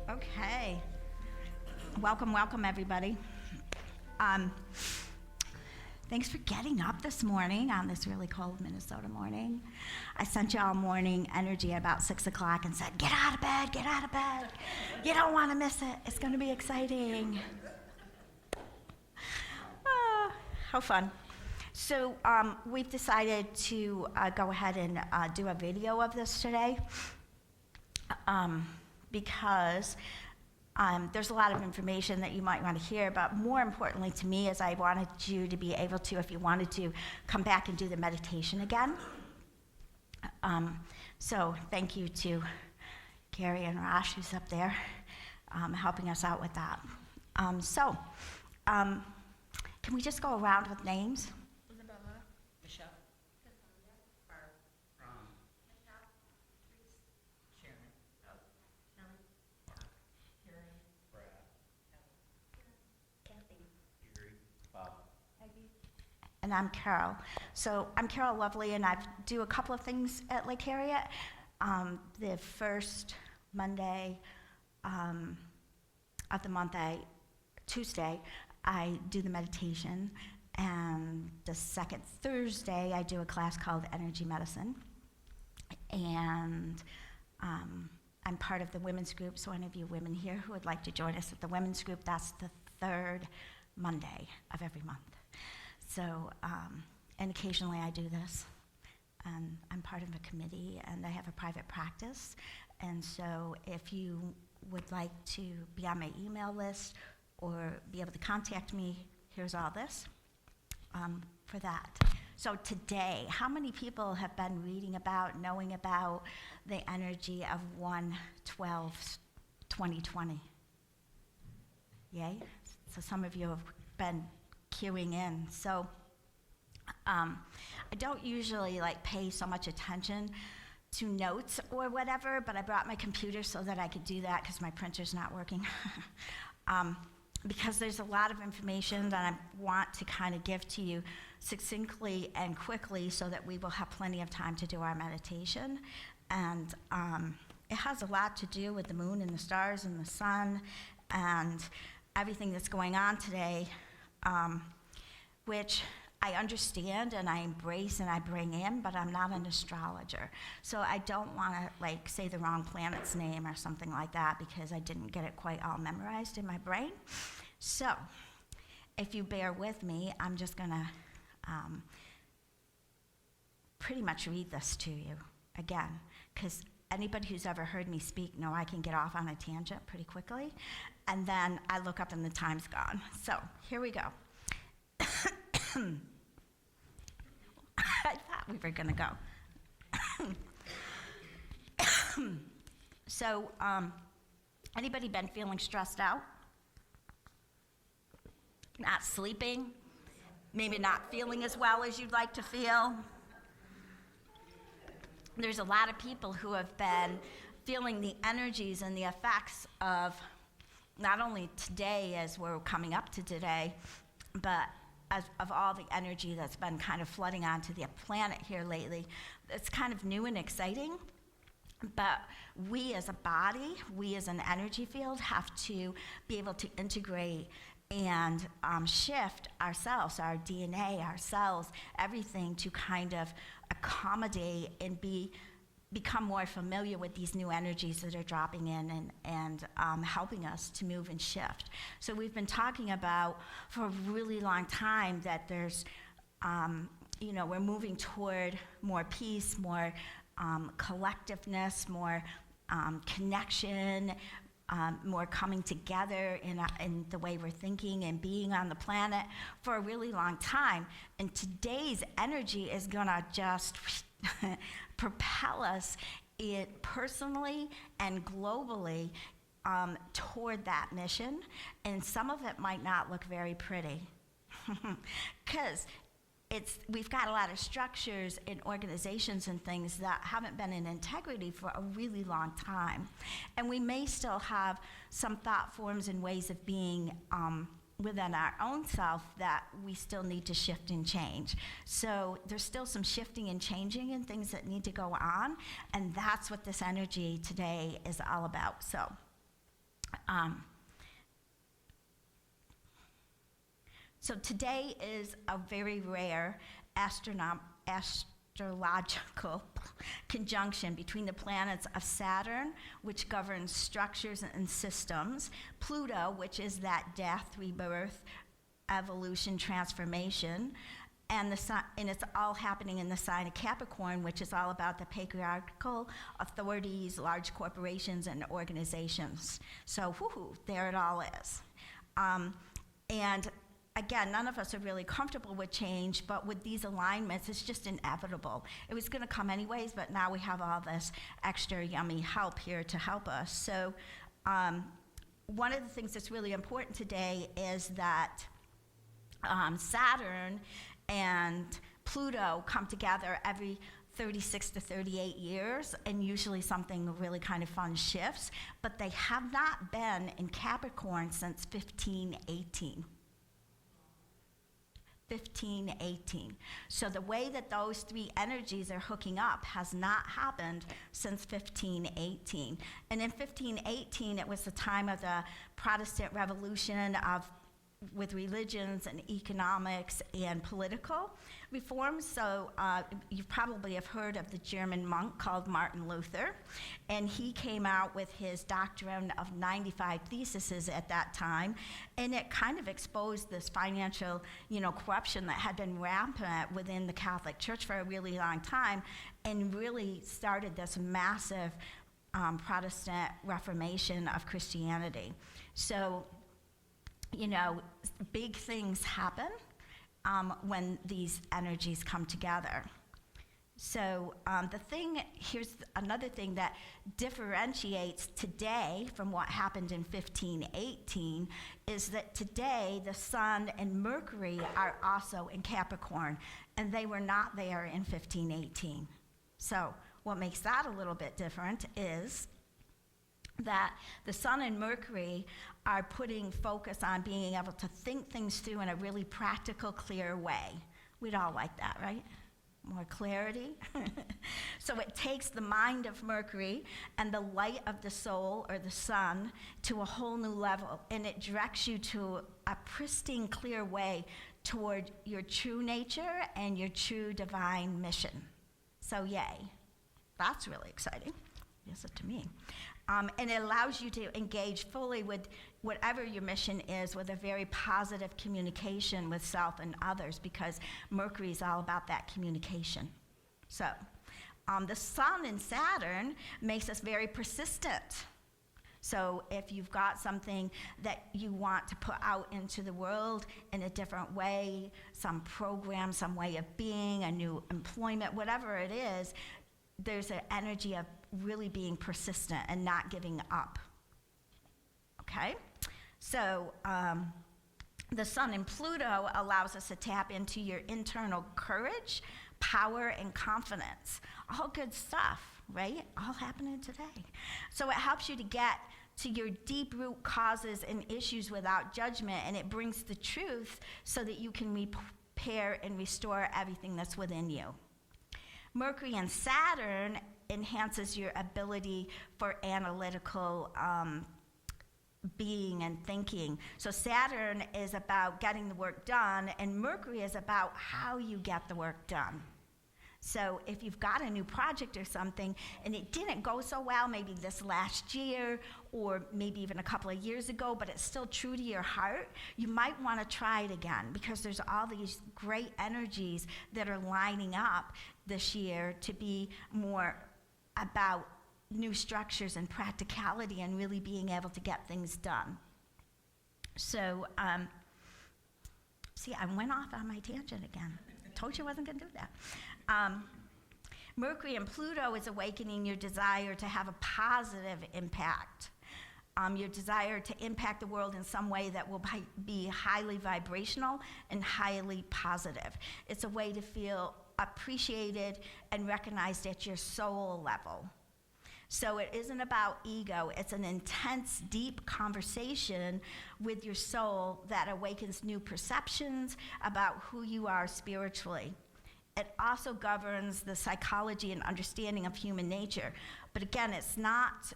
Okay. Welcome, everybody. Thanks for getting up this morning on this really cold Minnesota morning. I sent you all morning energy at about 6 o'clock and said, get out of bed, get out of bed. You don't want to miss it. It's going to be exciting. How fun. So we've decided to go ahead and do a video of this today because there's a lot of information that you might want to hear, but more importantly to me is I wanted you to be able to, if you wanted to, come back and do the meditation again. So thank you to Gary and Rosh, who's up there, helping us out with that. Can we just go around with names? Isabella. Michelle. Cassandra. Barb. Ron. Michelle. Sharon. Kelly. Karen. Brad. Kathy. Gary. Bob. Peggy. And I'm Carol. So I'm Carol LoveLee, and I do a couple of things at Lake Harriet. The first Monday of the month, Tuesday, I do the meditation, and the second Thursday, I do a class called Energy Medicine. And I'm part of the women's group, so any of you women here who would like to join us at the women's group, that's the third Monday of every month. So, and occasionally I do this, and I'm part of a committee, and I have a private practice. And so if you would like to be on my email list or be able to contact me, here's all this for that. So today, how many people have been reading about, knowing about the energy of 1/12/2020? Yay? So some of you have been queuing in. So I don't usually pay so much attention to notes or whatever, but I brought my computer so that I could do that because my printer's not working. Because there's a lot of information that I want to kind of give to you succinctly and quickly so that we will have plenty of time to do our meditation. And it has a lot to do with the moon and the stars and the sun and everything that's going on today, which I understand and I embrace and I bring in, but I'm not an astrologer. So I don't want to say the wrong planet's name or something like that because I didn't get it quite all memorized in my brain. So if you bear with me, I'm just going to pretty much read this to you again, because anybody who's ever heard me speak know I can get off on a tangent pretty quickly, and then I look up and the time's gone. So here we go. I thought we were going to go. So, anybody been feeling stressed out? Not sleeping? Maybe not feeling as well as you'd like to feel? There's a lot of people who have been feeling the energies and the effects of not only today as we're coming up to today, but of all the energy that's been kind of flooding onto the planet here lately. It's kind of new and exciting, but we as a body, we as an energy field have to be able to integrate and shift ourselves, our DNA, our cells, everything to kind of accommodate and become more familiar with these new energies that are dropping in and helping us to move and shift. So we've been talking about for a really long time that there's, we're moving toward more peace, more collectiveness, more connection, more coming together in the way we're thinking and being on the planet for a really long time. And today's energy is gonna just propel us personally and globally toward that mission. And some of it might not look very pretty because we've got a lot of structures and organizations and things that haven't been in integrity for a really long time. And we may still have some thought forms and ways of being within our own self that we still need to shift and change. So there's still some shifting and changing and things that need to go on, and that's what this energy today is all about. So So today is a very rare astrological conjunction between the planets of Saturn, which governs structures and systems, Pluto, which is that death, rebirth, evolution, transformation, and it's all happening in the sign of Capricorn, which is all about the patriarchal authorities, large corporations, and organizations. So, there it all is. And again, none of us are really comfortable with change, but with these alignments, it's just inevitable. It was going to come anyways, but now we have all this extra yummy help here to help us. So, one of the things that's really important today is that Saturn and Pluto come together every 36 to 38 years, and usually something really kind of fun shifts, but they have not been in Capricorn since 1518. 1518. So the way that those three energies are hooking up has not happened since 1518. And in 1518, it was the time of the Protestant Revolution with religions and economics and political reforms. So you probably have heard of the German monk called Martin Luther, and he came out with his doctrine of 95 theses at that time, and it kind of exposed this financial, corruption that had been rampant within the Catholic Church for a really long time, and really started this massive Protestant Reformation of Christianity. So, big things happen when these energies come together. So here's another thing that differentiates today from what happened in 1518 is that today the Sun and Mercury are also in Capricorn, and they were not there in 1518. So what makes that a little bit different is that the Sun and Mercury are putting focus on being able to think things through in a really practical, clear way. We'd all like that, right? More clarity. So it takes the mind of Mercury and the light of the soul, or the sun, to a whole new level, and it directs you to a pristine, clear way toward your true nature and your true divine mission. So yay. That's really exciting. Yes, to me. And it allows you to engage fully with whatever your mission is, with a very positive communication with self and others, because Mercury is all about that communication. So the Sun in Saturn makes us very persistent. So if you've got something that you want to put out into the world in a different way, some program, some way of being, a new employment, whatever it is, there's an energy of really being persistent and not giving up. Okay? So the Sun in Pluto allows us to tap into your internal courage, power, and confidence. All good stuff, right? All happening today. So it helps you to get to your deep root causes and issues without judgment, and it brings the truth so that you can repair and restore everything that's within you. Mercury and Saturn enhances your ability for analytical being and thinking. So Saturn is about getting the work done, and Mercury is about how you get the work done. So if you've got a new project or something and it didn't go so well, maybe this last year or maybe even a couple of years ago, but it's still true to your heart, you might want to try it again, because there's all these great energies that are lining up this year to be more about new structures and practicality and really being able to get things done. So, see, I went off on my tangent again. Told you I wasn't going to do that. Mercury and Pluto is awakening your desire to have a positive impact. Your desire to impact the world in some way that will be highly vibrational and highly positive. It's a way to feel appreciated and recognized at your soul level. So it isn't about ego, it's an intense, deep conversation with your soul that awakens new perceptions about who you are spiritually. It also governs the psychology and understanding of human nature. But again, it's not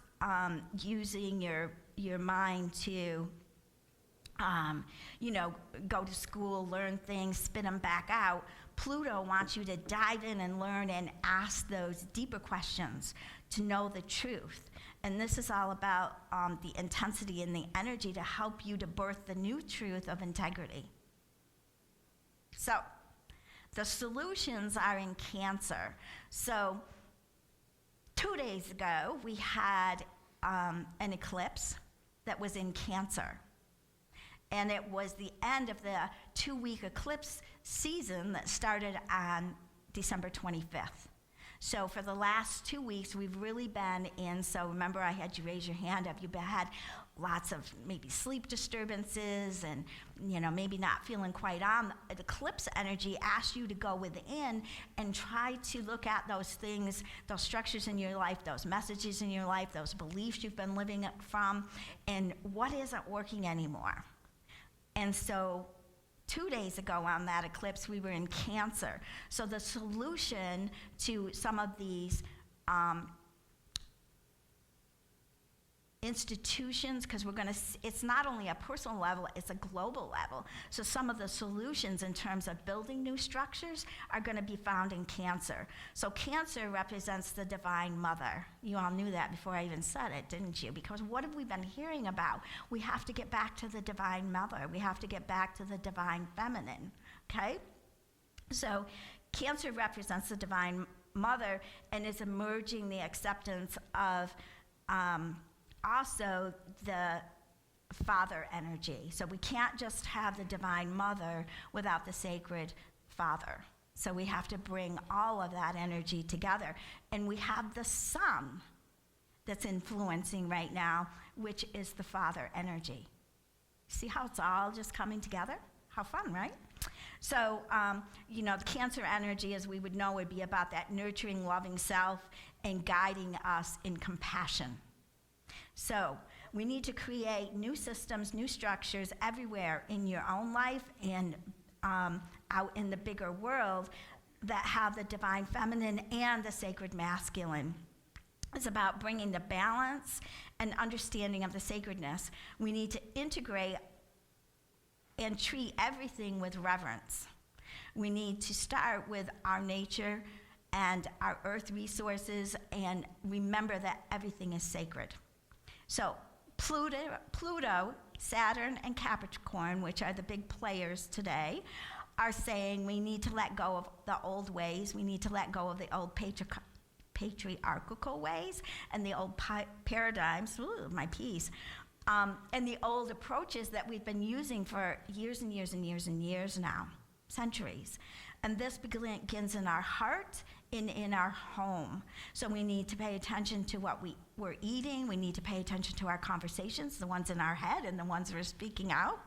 using your mind to, go to school, learn things, spit them back out. Pluto wants you to dive in and learn and ask those deeper questions to know the truth. And this is all about the intensity and the energy to help you to birth the new truth of integrity. So, the solutions are in Cancer. So, 2 days ago, we had an eclipse that was in Cancer. And it was the end of the 2-week eclipse season that started on December 25th. So for the last 2 weeks, we've really been in, so remember I had you raise your hand up, you've had lots of maybe sleep disturbances and, maybe not feeling quite on. The eclipse energy asks you to go within and try to look at those things, those structures in your life, those messages in your life, those beliefs you've been living from, and what isn't working anymore. And so 2 days ago on that eclipse, we were in Cancer. So the solution to some of these institutions, because it's not only a personal level, it's a global level. So some of the solutions in terms of building new structures are going to be found in Cancer. So Cancer represents the Divine Mother. You all knew that before I even said it, didn't you? Because what have we been hearing about? We have to get back to the Divine Mother. We have to get back to the Divine Feminine, okay? So Cancer represents the Divine Mother and is emerging the acceptance of also the Father energy. So we can't just have the Divine Mother without the Sacred Father. So we have to bring all of that energy together. And we have the Sun that's influencing right now, which is the Father energy. See how it's all just coming together? How fun, right? So, the Cancer energy, as we would know, would be about that nurturing, loving self and guiding us in compassion. So we need to create new systems, new structures everywhere in your own life and out in the bigger world that have the Divine Feminine and the Sacred Masculine. It's about bringing the balance and understanding of the sacredness. We need to integrate and treat everything with reverence. We need to start with our nature and our earth resources and remember that everything is sacred. So Pluto, Saturn, and Capricorn, which are the big players today, are saying we need to let go of the old ways. We need to let go of the old patriarchal ways and the old paradigms, my piece, and the old approaches that we've been using for years and years and years and years now, centuries. And this begins in our heart and in our home. So we need to pay attention to what we're eating. We need to pay attention to our conversations, the ones in our head and the ones we're speaking out,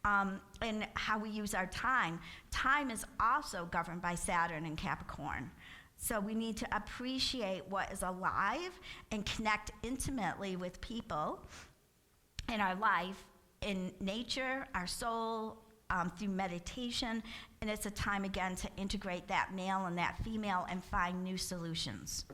and how we use our time. Time is also governed by Saturn and Capricorn. So we need to appreciate what is alive and connect intimately with people in our life, in nature, our soul, through meditation, and it's a time again to integrate that male and that female and find new solutions.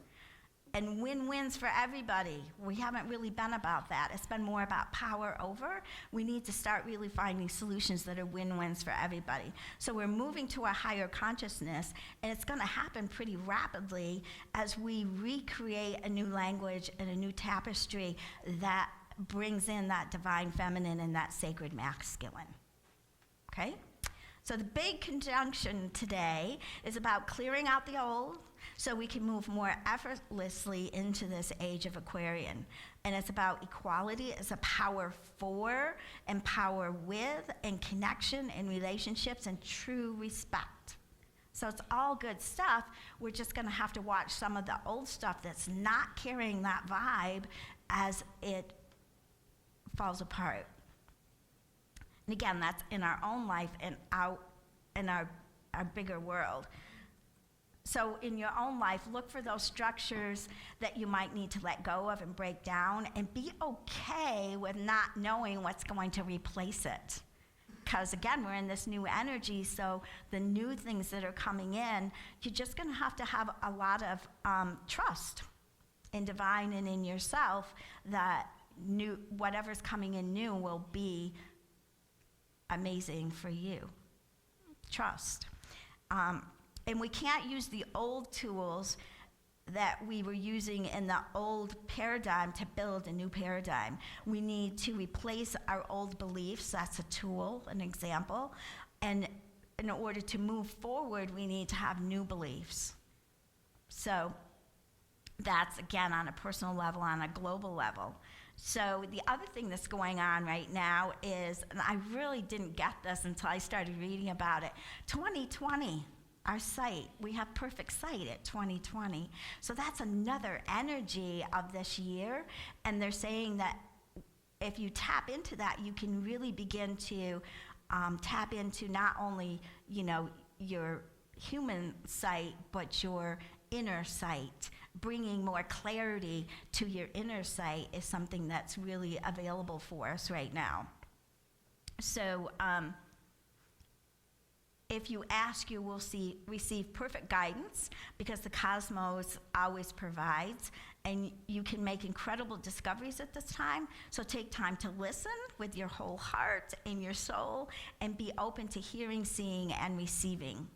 And win-wins for everybody. We haven't really been about that. It's been more about power over. We need to start really finding solutions that are win-wins for everybody. So we're moving to a higher consciousness, and it's going to happen pretty rapidly as we recreate a new language and a new tapestry that brings in that Divine Feminine and that Sacred Masculine. Okay? So the big conjunction today is about clearing out the old so we can move more effortlessly into this age of Aquarian. And it's about equality. It's a power for and power with and connection and relationships and true respect. So it's all good stuff. We're just going to have to watch some of the old stuff that's not carrying that vibe as it falls apart. And again, that's in our own life and out in our bigger world. So in your own life, look for those structures that you might need to let go of and break down, and be okay with not knowing what's going to replace it. Because again, we're in this new energy, so the new things that are coming in, you're just going to have a lot of trust in divine and in yourself that whatever's coming in new will be amazing for you. Trust. And we can't use the old tools that we were using in the old paradigm to build a new paradigm. We need to replace our old beliefs. That's a tool, an example. And in order to move forward, we need to have new beliefs. So that's, again, on a personal level, on a global level. So the other thing that's going on right now is, and I really didn't get this until I started reading about it, 2020. Our sight, we have perfect sight at 2020. So that's another energy of this year. And they're saying that if you tap into that, you can really begin to tap into not only, your human sight, but your inner sight. Bringing more clarity to your inner sight is something that's really available for us right now. So, if you ask, you will receive perfect guidance because the cosmos always provides, and you can make incredible discoveries at this time. So take time to listen with your whole heart and your soul and be open to hearing, seeing, and receiving.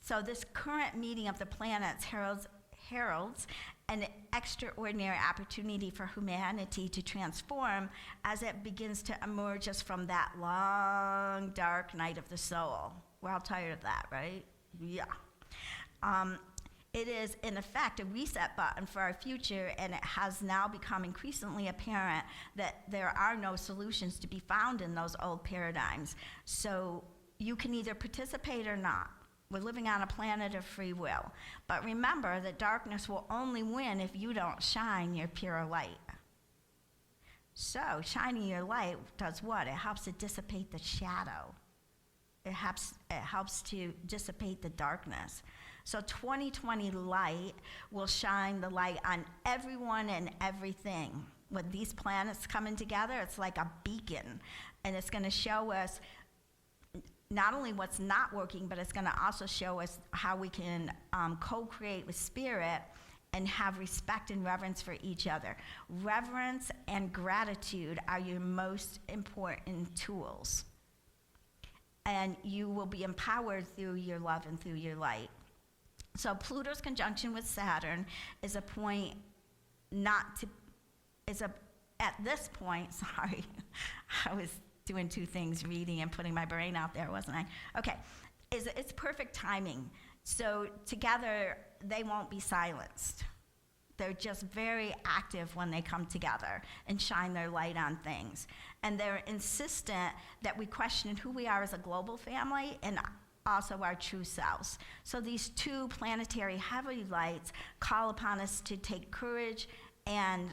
So this current meeting of the planets heralds an extraordinary opportunity for humanity to transform as it begins to emerge us from that long, dark night of the soul. We're all tired of that, right? Yeah. It is, in effect, a reset button for our future, and it has now become increasingly apparent that there are no solutions to be found in those old paradigms. So you can either participate or not. We're living on a planet of free will. But remember that darkness will only win if you don't shine your pure light. So shining your light does what? It helps to dissipate the shadow. It helps to dissipate the darkness. So 2020 light will shine the light on everyone and everything. With these planets coming together, it's like a beacon. And it's going to show us not only what's not working, but it's going to also show us how we can co-create with spirit and have respect and reverence for each other. Reverence and gratitude are your most important tools. And you will be empowered through your love and through your light. So Pluto's conjunction with Saturn is a point at this point, sorry, I was doing two things, reading and putting my brain out there, wasn't I? Okay, it's perfect timing. So together, they won't be silenced. They're just very active when they come together and shine their light on things. And they're insistent that we question who we are as a global family and also our true selves. So these two planetary heavy lights call upon us to take courage and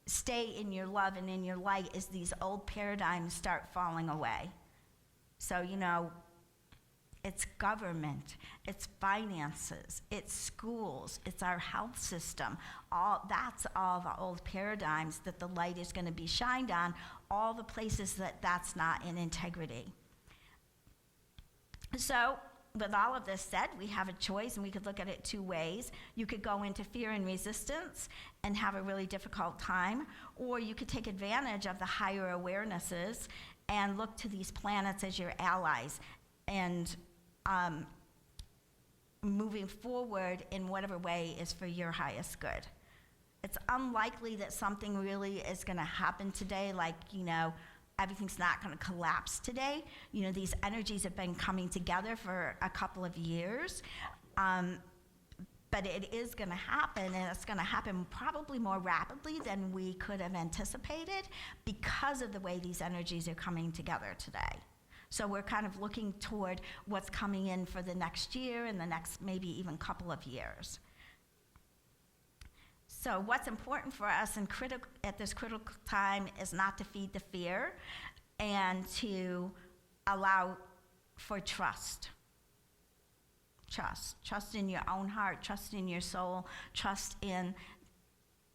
stay in your love and in your light as these old paradigms start falling away. So, it's government, it's finances, it's schools, it's our health system. That's all the old paradigms that the light is going to be shined on, all the places that's not in integrity. So, with all of this said, we have a choice, and we could look at it two ways. You could go into fear and resistance and have a really difficult time, or you could take advantage of the higher awarenesses and look to these planets as your allies and moving forward in whatever way is for your highest good. It's unlikely that something really is going to happen today, like, everything's not going to collapse today. These energies have been coming together for a couple of years. But it is going to happen, and it's going to happen probably more rapidly than we could have anticipated because of the way these energies are coming together today. So we're kind of looking toward what's coming in for the next year and the next maybe even couple of years. So what's important for us at this critical time is not to feed the fear and to allow for trust. Trust in your own heart, trust in your soul, trust in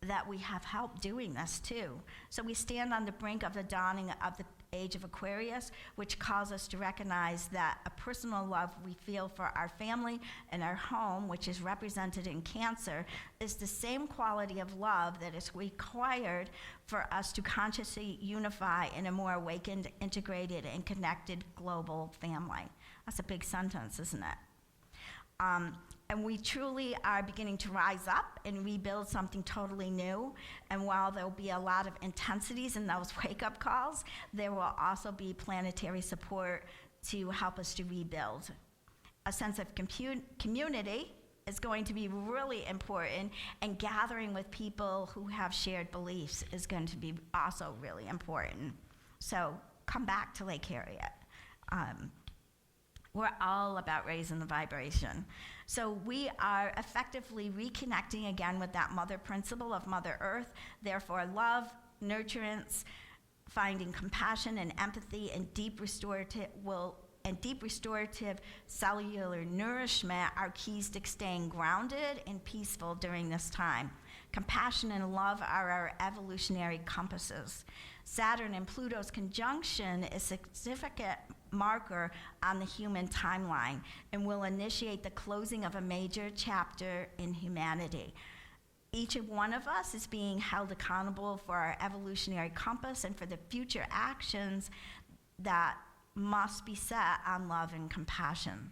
that we have help doing this too. So we stand on the brink of the dawning of age of Aquarius, which calls us to recognize that a personal love we feel for our family and our home, which is represented in Cancer, is the same quality of love that is required for us to consciously unify in a more awakened, integrated, and connected global family. That's a big sentence, isn't it? And we truly are beginning to rise up and rebuild something totally new. And while there'll be a lot of intensities in those wake-up calls, there will also be planetary support to help us to rebuild. A sense of community is going to be really important, and gathering with people who have shared beliefs is going to be also really important. So come back to Lake Harriet. We're all about raising the vibration. So we are effectively reconnecting again with that mother principle of Mother Earth. Therefore, love, nurturance, finding compassion and empathy, and deep restorative cellular nourishment are keys to staying grounded and peaceful during this time. Compassion and love are our evolutionary compasses. Saturn and Pluto's conjunction is a significant marker on the human timeline and will initiate the closing of a major chapter in humanity. Each one of us is being held accountable for our evolutionary compass and for the future actions that must be set on love and compassion.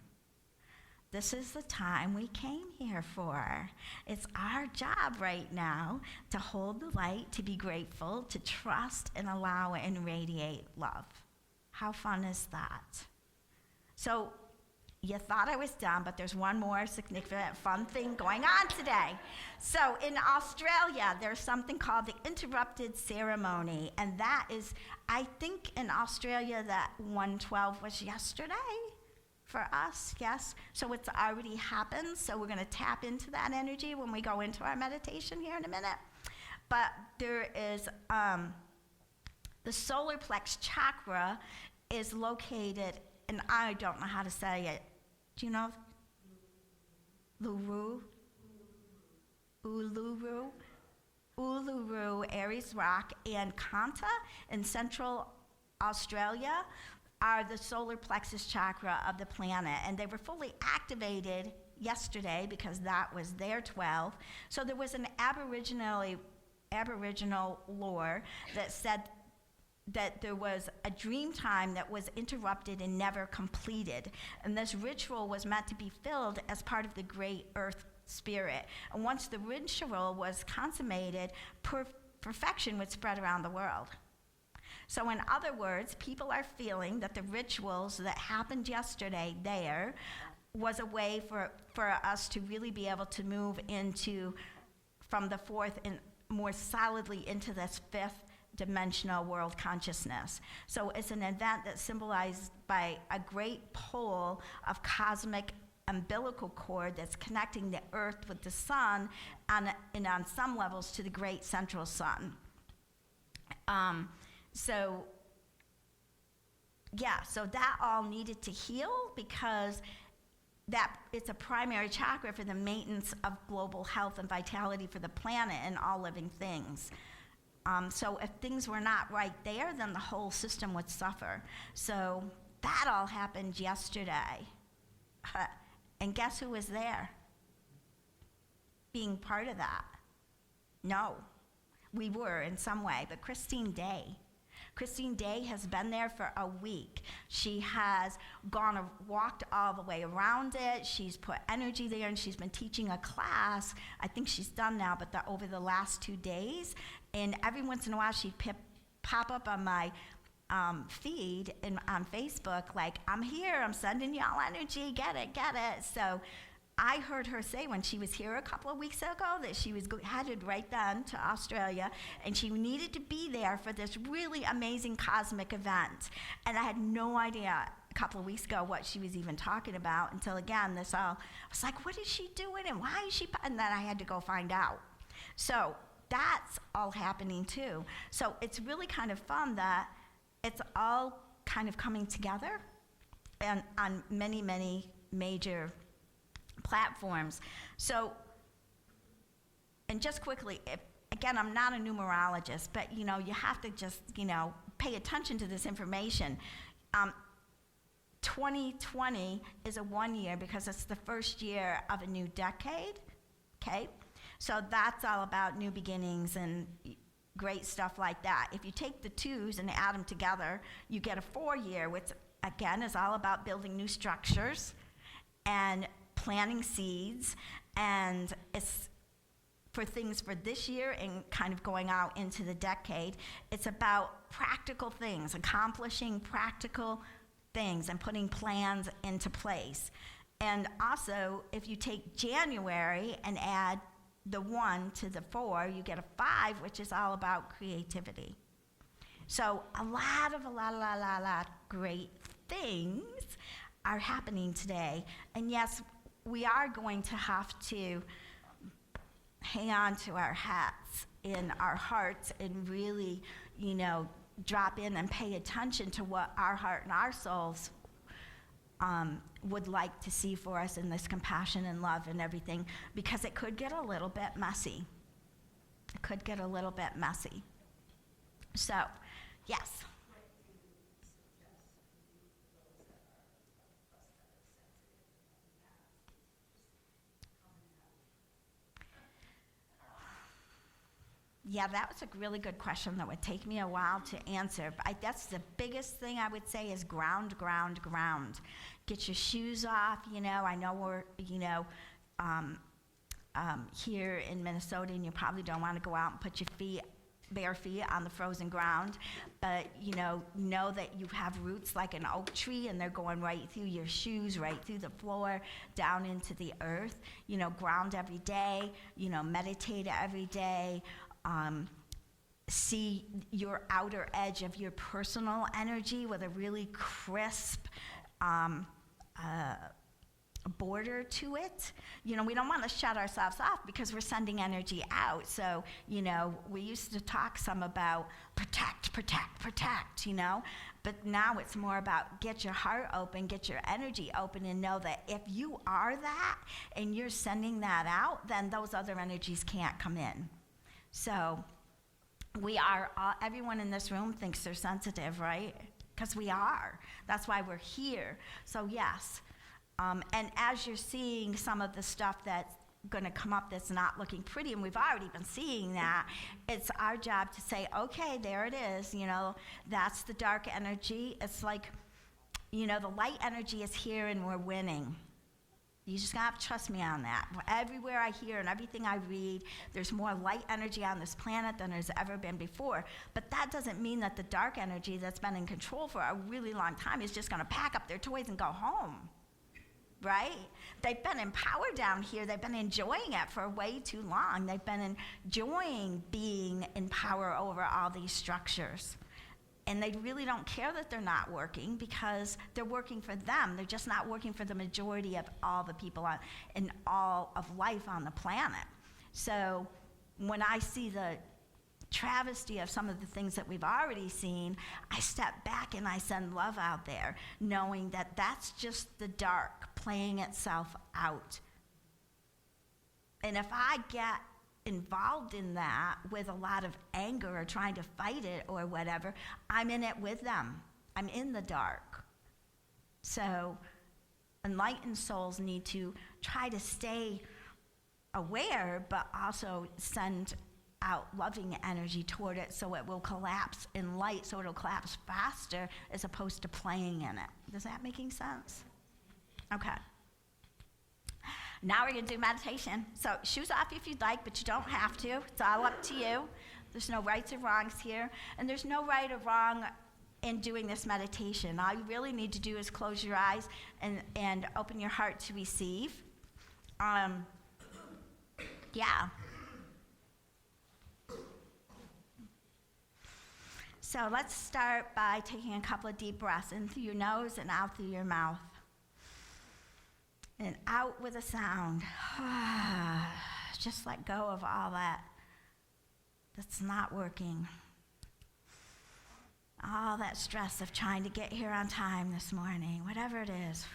This is the time we came here for. It's our job right now to hold the light, to be grateful, to trust and allow and radiate love. How fun is that? So you thought I was done, but there's one more significant fun thing going on today. So in Australia, there's something called the interrupted ceremony, and that is, I think in Australia that 112 was yesterday for us, yes? So it's already happened, so we're gonna tap into that energy when we go into our meditation here in a minute. But there is, the solar plex chakra is located, and I don't know how to say it. Do you know? Uluru, Aries Rock, and Kanta in Central Australia are the solar plexus chakra of the planet, and they were fully activated yesterday because that was their 12. So there was an Aboriginal lore that said that there was a dream time that was interrupted and never completed. And this ritual was meant to be filled as part of the great earth spirit. And once the ritual was consummated, perfection would spread around the world. So in other words, people are feeling that the rituals that happened yesterday there was a way for us to really be able to move into, from the fourth and more solidly into this fifth dimensional world consciousness. So it's an event that's symbolized by a great pole of cosmic umbilical cord that's connecting the earth with the sun and on some levels to the great central sun. So that all needed to heal because that it's a primary chakra for the maintenance of global health and vitality for the planet and all living things. So if things were not right there, then the whole system would suffer. So that all happened yesterday. And guess who was there? Being part of that? No. We were in some way, but Christine Day. Christine Day has been there for a week. She has walked all the way around it. She's put energy there, and she's been teaching a class. I think she's done now, but over the last 2 days. And every once in a while, she'd pop up on my feed on Facebook, like, I'm here, I'm sending y'all energy, get it. So I heard her say when she was here a couple of weeks ago that she was headed right then to Australia, and she needed to be there for this really amazing cosmic event. And I had no idea a couple of weeks ago what she was even talking about until, again, I was like, what is she doing, and why is she, and then I had to go find out. So that's all happening too. So it's really kind of fun that it's all kind of coming together and on many, many major platforms. So, and just quickly, again, I'm not a numerologist, but you have to just, pay attention to this information. 2020 is a 1 year because it's the first year of a new decade, okay? So that's all about new beginnings and great stuff like that. If you take the twos and add them together, you get a 4 year, which again is all about building new structures and planting seeds, and it's for things for this year and kind of going out into the decade. It's about practical things, accomplishing practical things and putting plans into place. And also, if you take January and add the 1 to the 4, you get a 5, which is all about creativity. So a lot great things are happening today. And yes, we are going to have to hang on to our hats in our hearts and really, drop in and pay attention to what our heart and our souls would like to see for us in this compassion and love and everything, because it could get a little bit messy. It could get a little bit messy. So, yes. Yeah, that was a really good question that would take me a while to answer. But that's the biggest thing I would say is ground. Get your shoes off. I know we're, here in Minnesota, and you probably don't want to go out and put your bare feet on the frozen ground. But, know that you have roots like an oak tree, and they're going right through your shoes, right through the floor, down into the earth. Ground every day, meditate every day. See your outer edge of your personal energy with a really crisp border to it. We don't want to shut ourselves off because we're sending energy out. So, we used to talk some about protect, but now it's more about get your heart open, get your energy open, and know that if you are that and you're sending that out, then those other energies can't come in. So we are, everyone in this room thinks they're sensitive, right? Because we are. That's why we're here. So yes. And as you're seeing some of the stuff that's going to come up that's not looking pretty, and we've already been seeing that, it's our job to say, okay, there it is. That's the dark energy. It's like, the light energy is here and we're winning. You just have to trust me on that. Everywhere I hear and everything I read, there's more light energy on this planet than there's ever been before. But that doesn't mean that the dark energy that's been in control for a really long time is just going to pack up their toys and go home, right? They've been in power down here. They've been enjoying it for way too long. They've been enjoying being in power over all these structures. And they really don't care that they're not working because they're working for them. They're just not working for the majority of all the people in all of life on the planet. So when I see the travesty of some of the things that we've already seen, I step back and I send love out there, knowing that that's just the dark playing itself out. And if I get involved in that with a lot of anger or trying to fight it or whatever, I'm in it with them. I'm in the dark. So enlightened souls need to try to stay aware, but also send out loving energy toward it so it will collapse in light, so it'll collapse faster as opposed to playing in it. Is that making sense? Okay. Now we're going to do meditation. So shoes off if you'd like, but you don't have to. It's all up to you. There's no rights or wrongs here. And there's no right or wrong in doing this meditation. All you really need to do is close your eyes and open your heart to receive. Yeah. So let's start by taking a couple of deep breaths in through your nose and out through your mouth. And out with a sound. Just let go of all that's not working. All that stress of trying to get here on time this morning, whatever it is.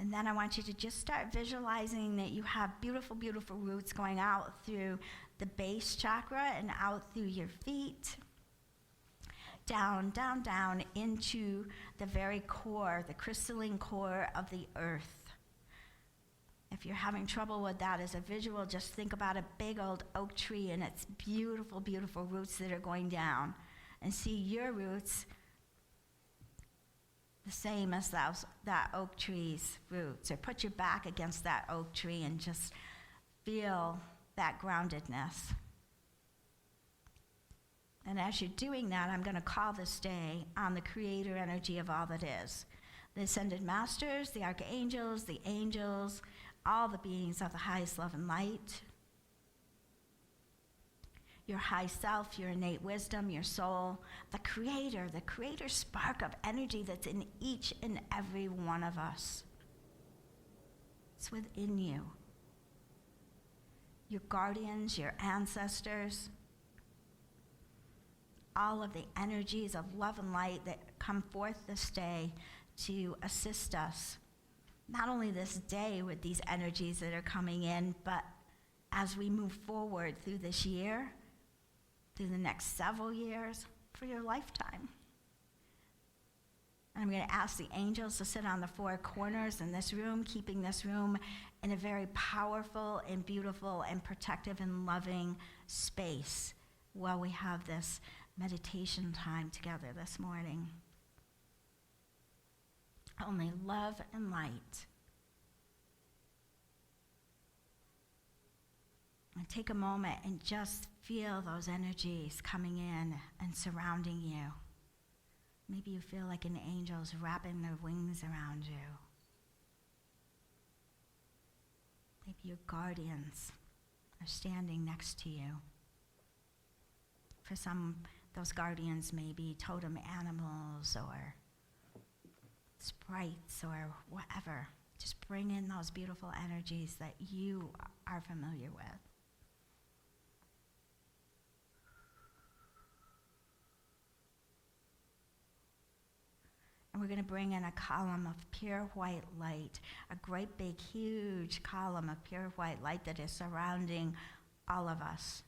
And then I want you to just start visualizing that you have beautiful, beautiful roots going out through the base chakra and out through your feet, down, down, down into the very core, the crystalline core of the earth. If you're having trouble with that as a visual, just think about a big old oak tree and its beautiful, beautiful roots that are going down. And see your roots the same as that oak tree's roots. Or put your back against that oak tree and just feel that groundedness. And as you're doing that, I'm going to call this day on the creator energy of all that is. The ascended masters, the archangels, the angels, all the beings of the highest love and light. Your high self, your innate wisdom, your soul, the creator spark of energy that's in each and every one of us. It's within you. Your guardians, your ancestors, all of the energies of love and light that come forth this day to assist us. Not only this day with these energies that are coming in, but as we move forward through this year, through the next several years, for your lifetime. And I'm going to ask the angels to sit on the four corners in this room, keeping this room in a very powerful and beautiful and protective and loving space while we have this meditation time together this morning. Only love and light. And take a moment and just feel those energies coming in and surrounding you. Maybe you feel like an angel's wrapping their wings around you. Maybe your guardians are standing next to you. For some, those guardians may be totem animals or sprites or whatever. Just bring in those beautiful energies that you are familiar with. And we're going to bring in a column of pure white light, a great big huge column of pure white light that is surrounding all of us,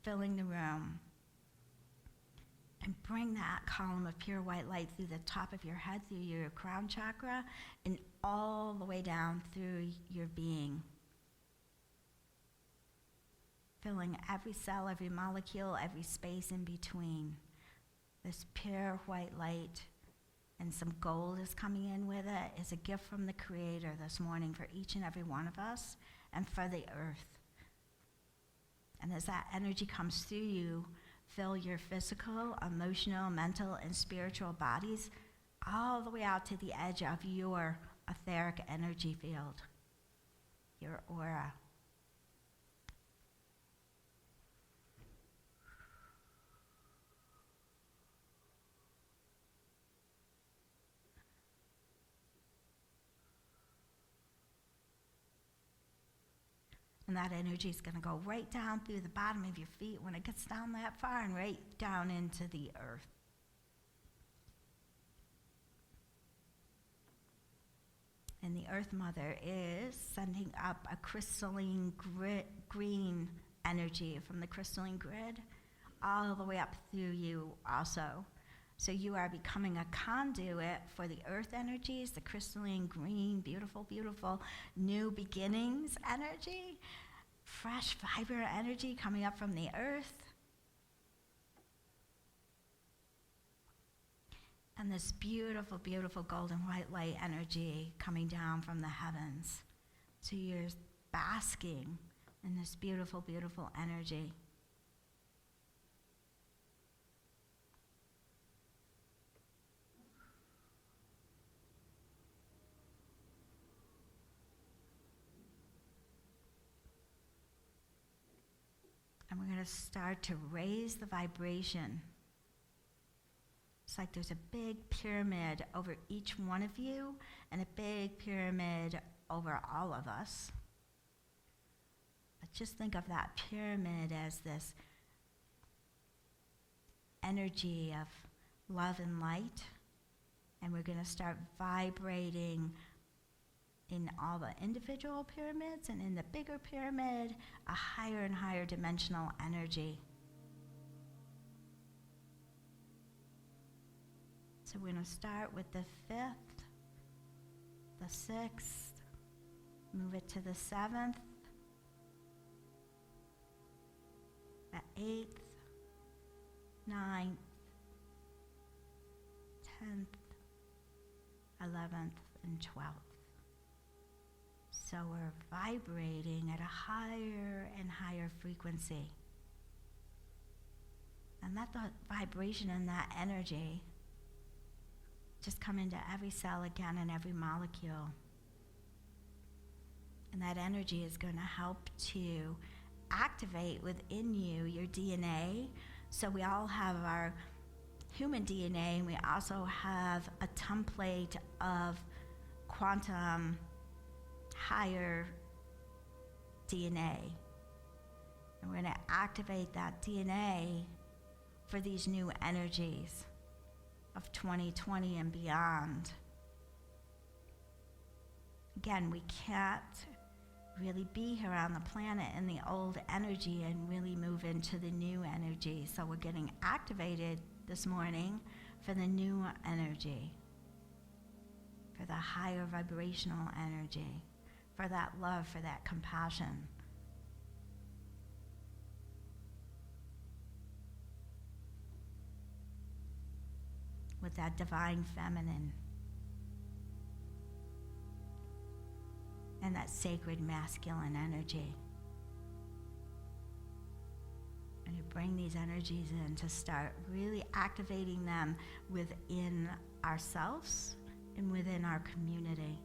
filling the room. And bring that column of pure white light through the top of your head, through your crown chakra, and all the way down through your being. Filling every cell, every molecule, every space in between. This pure white light, and some gold is coming in with it, is a gift from the Creator this morning for each and every one of us and for the earth. And as that energy comes through you, fill your physical, emotional, mental, and spiritual bodies all the way out to the edge of your etheric energy field, your aura. And that energy is going to go right down through the bottom of your feet when it gets down that far and right down into the earth. And the Earth Mother is sending up a crystalline green energy from the crystalline grid all the way up through you also. So you are becoming a conduit for the earth energies, the crystalline green, beautiful, beautiful new beginnings energy, fresh, vibrant energy coming up from the earth. And this beautiful, beautiful golden white light energy coming down from the heavens. So you're basking in this beautiful, beautiful energy. And we're going to start to raise the vibration. It's like there's a big pyramid over each one of you and a big pyramid over all of us. But just think of that pyramid as this energy of love and light. And we're going to start vibrating in all the individual pyramids and in the bigger pyramid, a higher and higher dimensional energy. So we're going to start with the 5th, the 6th, move it to the 7th, the 8th, 9th, 10th, 11th, and 12th. So we're vibrating at a higher and higher frequency. And let the vibration and that energy just come into every cell again and every molecule. And that energy is going to help to activate within you your DNA. So we all have our human DNA, and we also have a template of quantum higher DNA. And we're going to activate that DNA for these new energies of 2020 and beyond. Again, we can't really be here on the planet in the old energy and really move into the new energy. So we're getting activated this morning for the new energy, for the higher vibrational energy, for that love, for that compassion. With that divine feminine and that sacred masculine energy. And you bring these energies in to start really activating them within ourselves and within our community,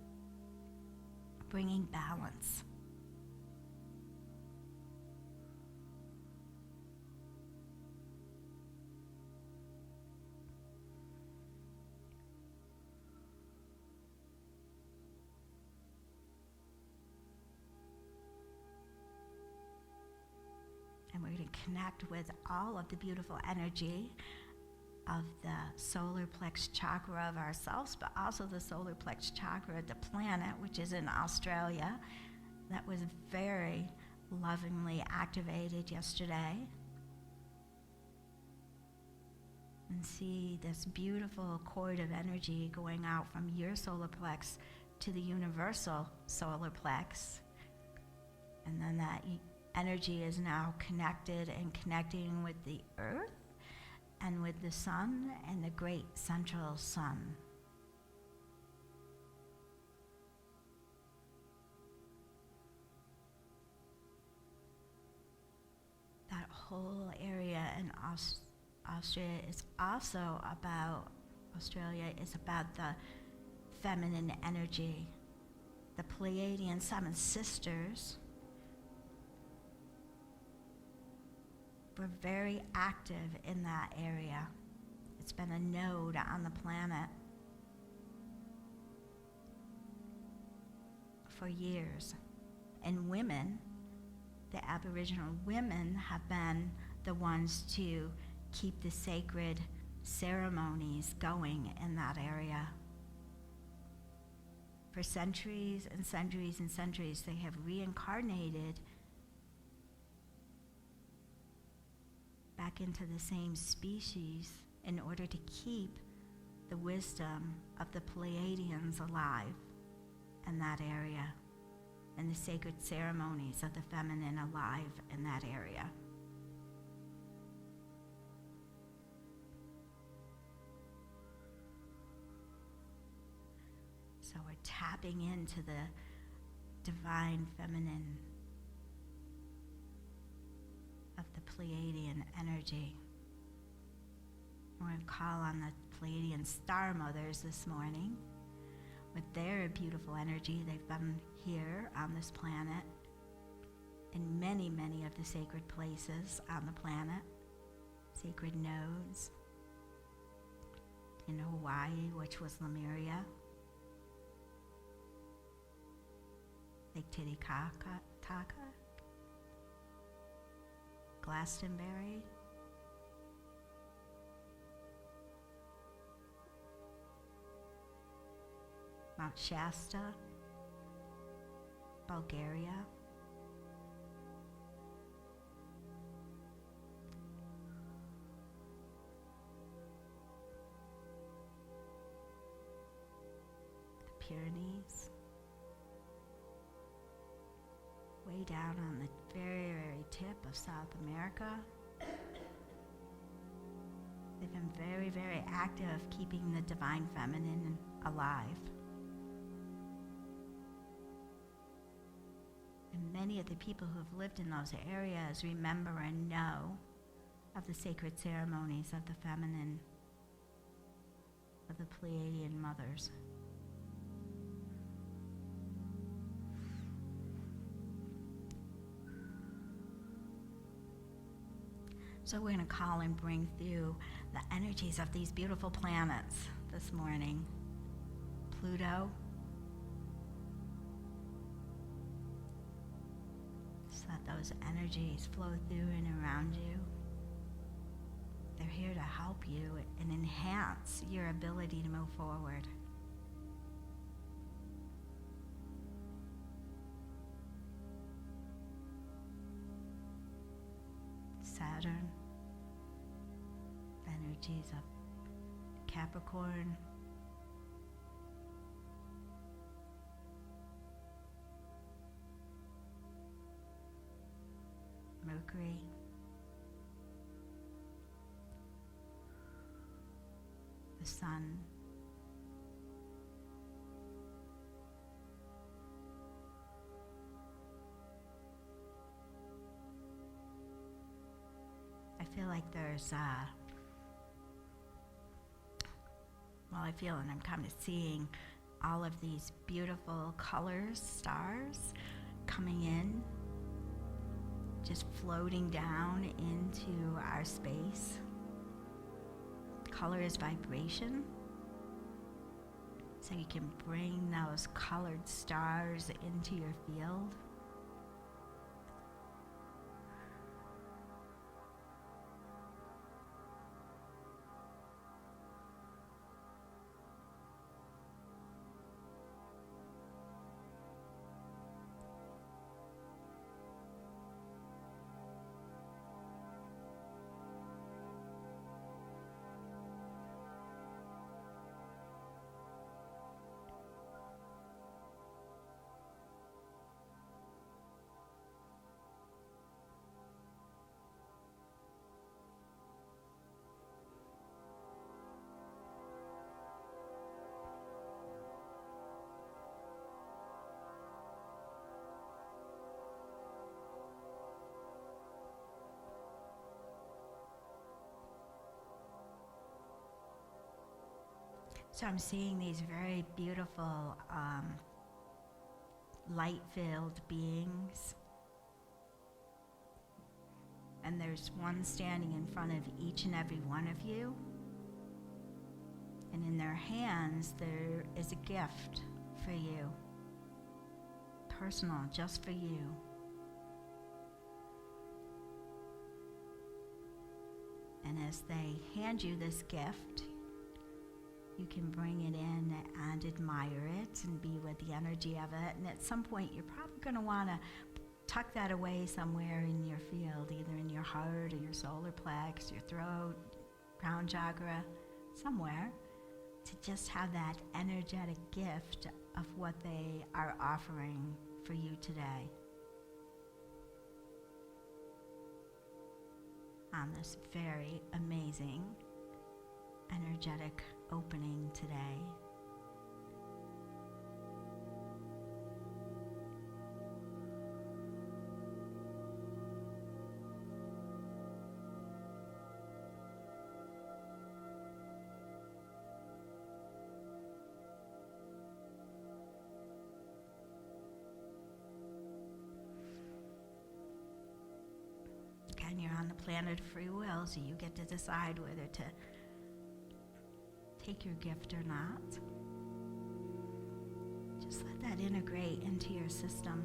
bringing balance. And we're going to connect with all of the beautiful energy of the solar plex chakra of ourselves, but also the solar plex chakra of the planet, which is in Australia. That was very lovingly activated yesterday. And see this beautiful cord of energy going out from your solar plex to the universal solar plex. And then that energy is now connected and connecting with the earth and with the sun and the great central sun. That whole area in Australia is also about, Australia is about the feminine energy. The Pleiadian 7 sisters were very active in that area. It's been a node on the planet for years. And women, the Aboriginal women, have been the ones to keep the sacred ceremonies going in that area. For centuries and centuries and centuries, they have reincarnated back into the same species in order to keep the wisdom of the Pleiadians alive in that area, and the sacred ceremonies of the feminine alive in that area. So we're tapping into the divine feminine of the Pleiadian energy. We're going to call on the Pleiadian star mothers this morning with their beautiful energy. They've been here on this planet in many, many of the sacred places on the planet, sacred nodes in Hawaii, which was Lemuria, Lake Titicaca, Glastonbury, Mount Shasta, Bulgaria, the Pyrenees, way down on the very, very tip of South America. They've been very, very active keeping the divine feminine alive. And many of the people who have lived in those areas remember and know of the sacred ceremonies of the feminine, of the Pleiadian mothers. So we're going to call and bring through the energies of these beautiful planets this morning. Pluto. So that those energies flow through and around you. They're here to help you and enhance your ability to move forward. Saturn, energies of Capricorn, Mercury, the Sun, I feel like there's, I feel and I'm kind of seeing all of these beautiful colors, stars coming in, just floating down into our space. Color is vibration. So you can bring those colored stars into your field. So I'm seeing these very beautiful light-filled beings. And there's one standing in front of each and every one of you. And in their hands, there is a gift for you. Personal, just for you. And as they hand you this gift, you can bring it in and admire it and be with the energy of it. And at some point, you're probably going to want to tuck that away somewhere in your field, either in your heart or your solar plex, your throat, crown chakra, somewhere, to just have that energetic gift of what they are offering for you today. On this very amazing, energetic opening today. Again, you're on the planet of free will, so you get to decide whether to take your gift or not. Just let that integrate into your system.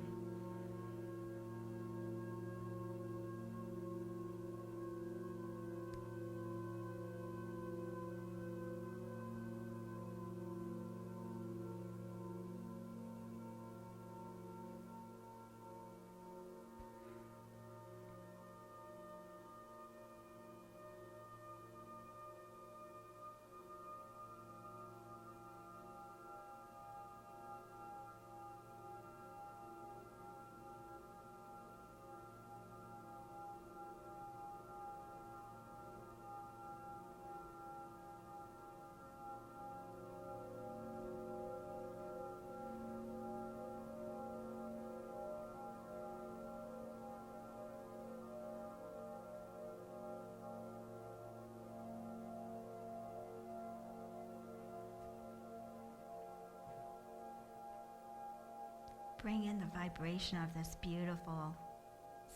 bring in the vibration of this beautiful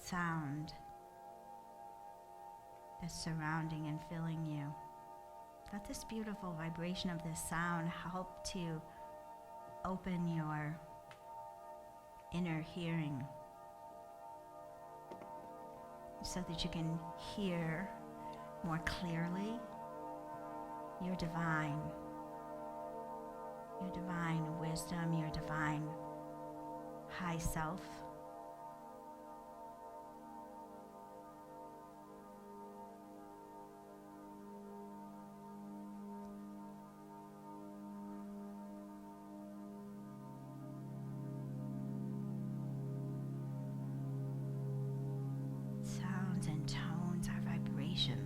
sound that's surrounding and filling you. Let this beautiful vibration of this sound help to open your inner hearing so that you can hear more clearly your divine wisdom, your divine high self. Sounds and tones are vibration.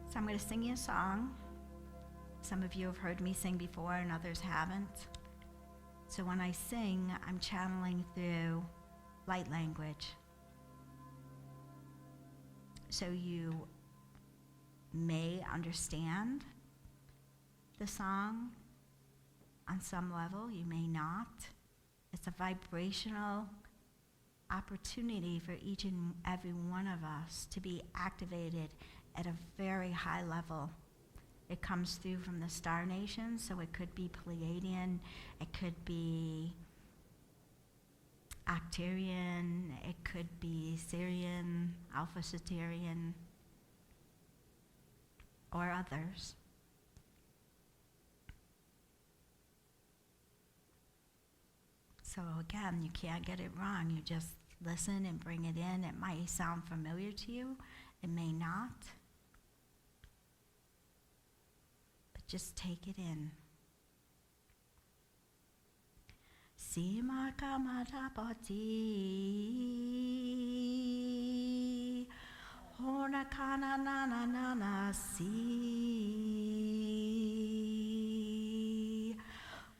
So I'm going to sing you a song. Some of you have heard me sing before and others haven't. So when I sing, I'm channeling through light language. So you may understand the song on some level, you may not. It's a vibrational opportunity for each and every one of us to be activated at a very high level. It comes through from the star nations, so it could be Pleiadian, it could be Actarian, it could be Sirian, Alpha Centaurian, or others. So again, you can't get it wrong. You just listen and bring it in. It might sound familiar to you, it may not. Just take it in. Sima kamata pati hona kana na na na na si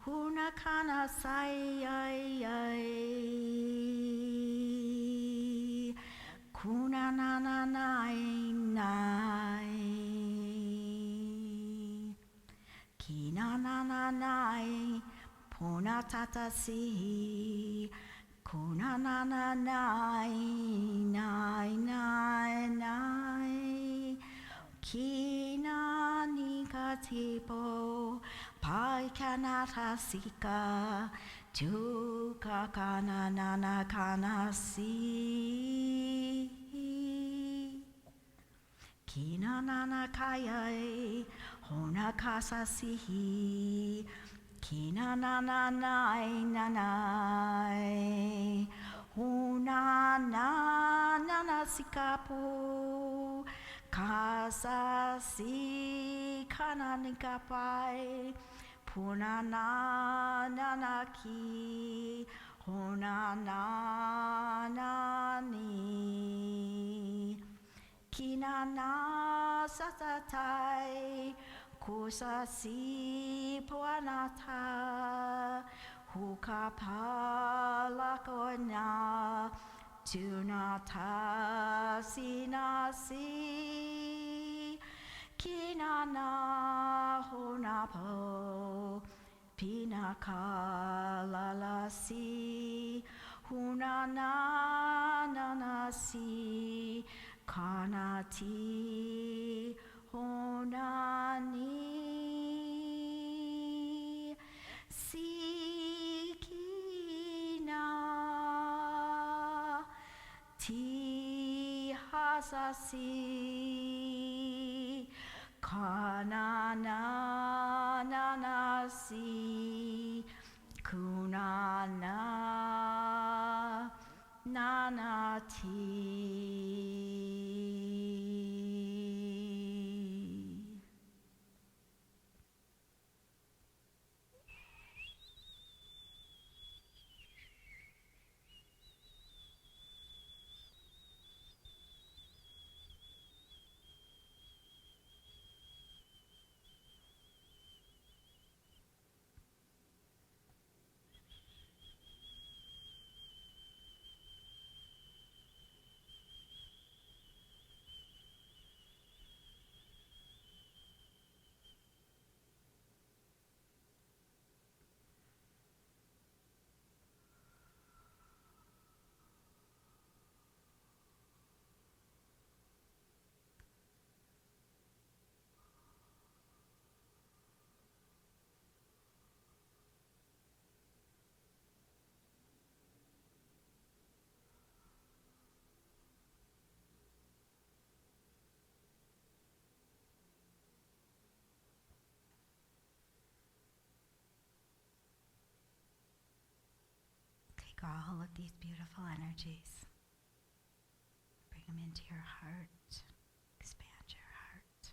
huna kana sai ai ai kuna na na nai nai Kina na na nai, puna tata si, kuna na na nai, nai nai nai, kina ni ka tipo, pai kanata sika, tu ka kana na na kana si. Kina na na kaya hona kasa sihi kina na na nai na nai hona na na na sikapu kasa si kana nikapai puna na na na ki hona na na ni Kina na satatai kusa si puanata huka palakona tunata sinasi Kina na hunapo pinaka lalasi hunana nanasi Kanati honani sikina ti hasasi kanana nanasi kunana nanati all of these beautiful energies. Bring them into your heart. Expand your heart.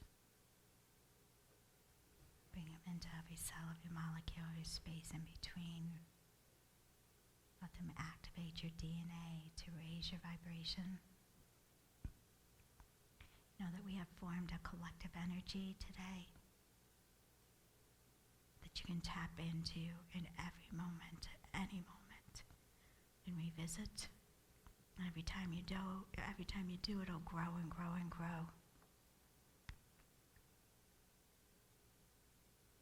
Bring them into every cell of your molecule, every space in between. Let them activate your DNA to raise your vibration. Know that we have formed a collective energy today that you can tap into in every moment, any moment, and revisit. And every time you do, it'll grow and grow and grow.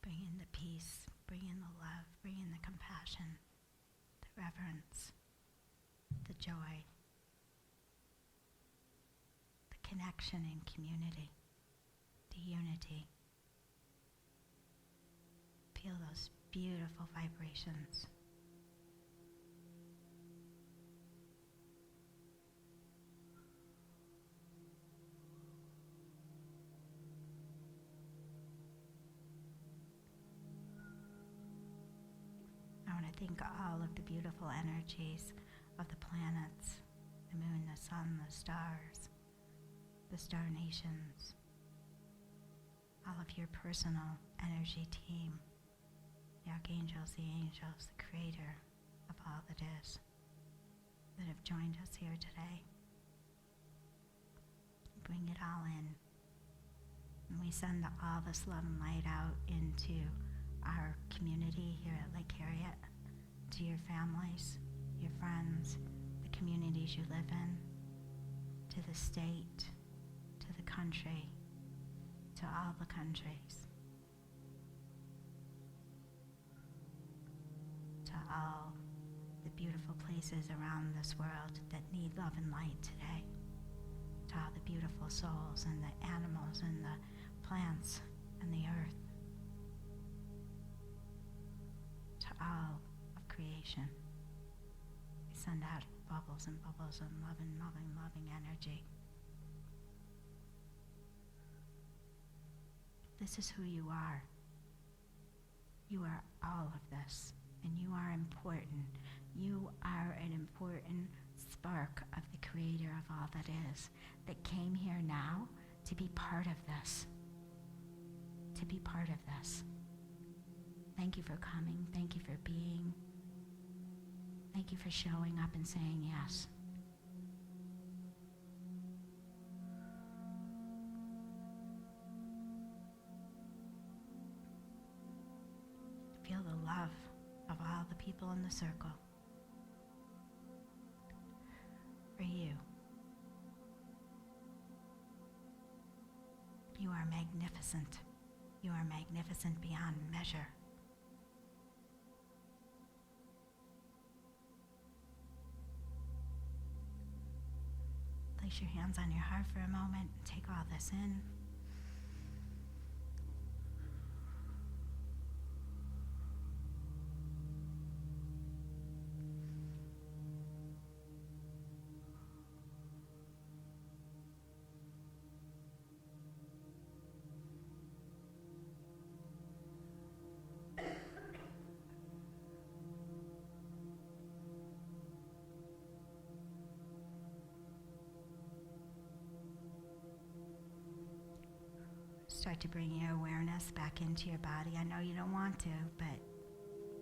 Bring in the peace, bring in the love, bring in the compassion, the reverence, the joy, the connection and community, the unity. Feel those beautiful vibrations. I want to thank all of the beautiful energies of the planets, the moon, the sun, the stars, the star nations, all of your personal energy team, the archangels, the angels, the creator of all that is, that have joined us here today. Bring it all in. And we send all this love and light out into our community here at Lake Harriet, to your families, your friends, the communities you live in, to the state, to the country, to all the countries, to all the beautiful places around this world that need love and light today, to all the beautiful souls and the animals and the plants and the earth, to all of creation. We send out bubbles and bubbles of loving, loving, loving energy. This is who you are. You are all of this, and you are important. You are an important spark of the creator of all that is, that came here now to be part of this. To be part of this. Thank you for coming. Thank you for being. Thank you for showing up and saying yes. Feel the love of all the people in the circle. For you. You are magnificent. You are magnificent beyond measure. Place your hands on your heart for a moment and take all this in. Start to bring your awareness back into your body. I know you don't want to, but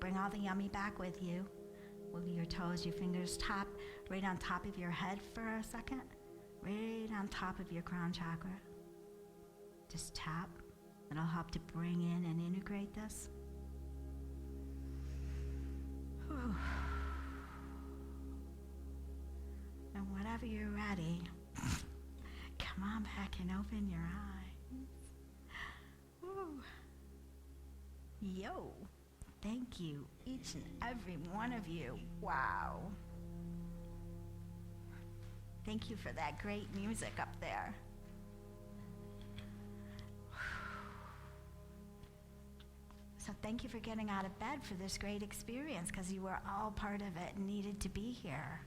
bring all the yummy back with you. Wiggle your toes, your fingers right on top of your head for a second. Right on top of your crown chakra. Just tap. It'll help to bring in and integrate this. Whew. And whenever you're ready, come on back and open your eyes. Woo. Yo, thank you, each and every one of you. Wow. Thank you for that great music up there. So thank you for getting out of bed for this great experience, because you were all part of it and needed to be here.